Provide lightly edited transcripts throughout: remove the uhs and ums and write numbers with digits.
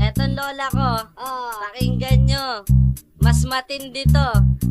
Etong lola ko, pakinggan nyo. Mas matindi to.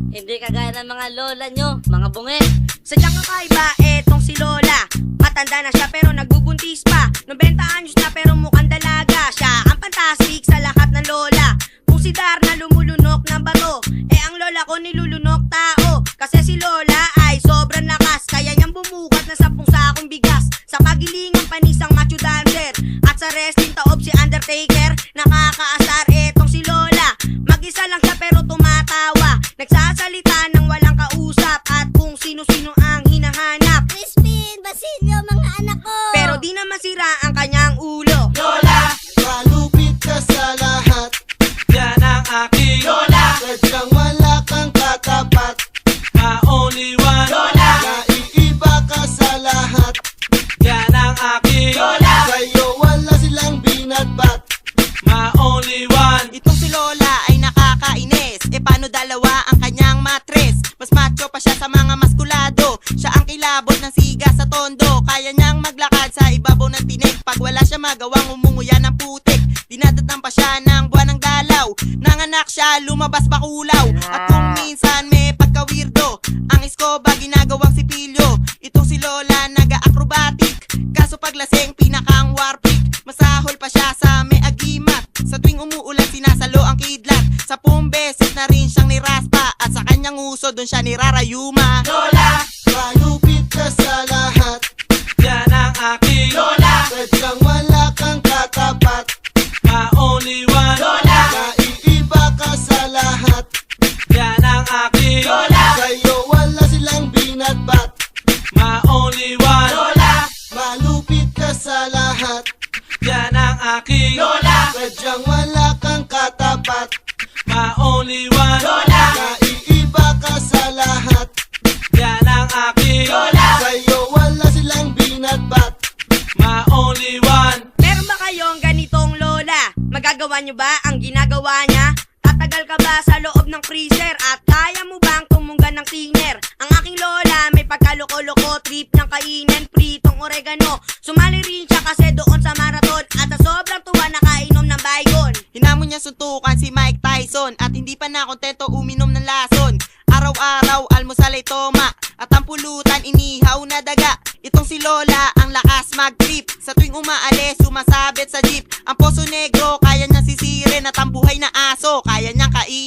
Hindi kagaya ng mga lola nyo, mga bunge. Sadyang kakaiba, etong si Lola. Matanda na siya pero nagbubuntis pa. 90 anyos na pero mukhang dalaga. Siya ang fantastic sa lahat ng lola. Kung si Darna lumulunok ng bato, ang lola ko nilulunok tao. Kasi si Lola ay sobrang lakas, kaya niyang bumukat na 10 sakong bigas. Sa pagilingang panisang macho dancer, at sa wrestling taob si Undertaker. Nakakaasar etong si Lola. Mag-isa lang siya pero tumatawa. Nagsasalita ng walang kausap, at kung sino-sino ang hinahanap. Crispin, Basilio, mga anak ko. Pero di naman sira ang kanyang ulo. Lola, malupit ka sa lahat. Yan ang aking Lola, sadyang wala kang katapat. my only one. Lola, naiiba ka sa lahat. Yan ang aking Lola, sa'yo wala silang binatbat. my only one. Itong si Lola ay nakakainis. Paano dalawa ang kanyang matres? Mas macho pa siya sa mga maskulado. Siya ang kilabot ng siga sa tondo. Kaya niyang maglakad sa ibabaw ng tinig. Pag wala siya magawang umunguya ng putik, dinadatan pa siya ng buwan ng dalaw. Nanganak siya, lumabas bakulaw. At kung minsan may pagka-weirdo, ang iskoba ginagawang sipilyo. Itong si Lola naga-acrobatic, kaso paglasing pinakang warpic. Masahol pa siya sa may agimat. Sa tuwing umuulan sinasalo ang kidlat. 10 beses na rin siyang niraspa, at sa kanyang uso doon siya nirarayuma. Lola, malupit ka sa lahat. Yan ang aking Lola, sadyang wala kang katapat. my only one. Lola, naiiba ka sa lahat. Yan ang aking Lola, sa'yo wala silang binatbat. my only one. Lola, malupit ka sa lahat. Yan ang aking Lola, sadyang wala kang katapat. my only one. Lola, naiiba ka sa lahat. Yan ang aking Lola, sa'yo wala silang binatbat. my only one. Meron ba kayong ganitong Lola? Magagawa nyo ba ang ginagawa niya? Tatagal ka ba sa loob ng freezer? At kaya mo bang tumunggan ng tiner? Ang aking Lola may pagkaloko-loko, trip ng kainin, pritong oregano. Sumali rin siya kasi doon sa marathon, at sa sobrang tuwa nakainom ng baygon. Hinamon niya suntukan si Mike Tyson, at hindi pa nakontento uminom ng lason. Araw-araw almusal ay toma, at ang pulutan inihaw na daga. Itong si Lola ang lakas mag-trip, sa tuwing umaalis sumasabit sa jeep. Ang poso negro kaya niyang sisirin, at ang buhay na aso kaya niyang kainin.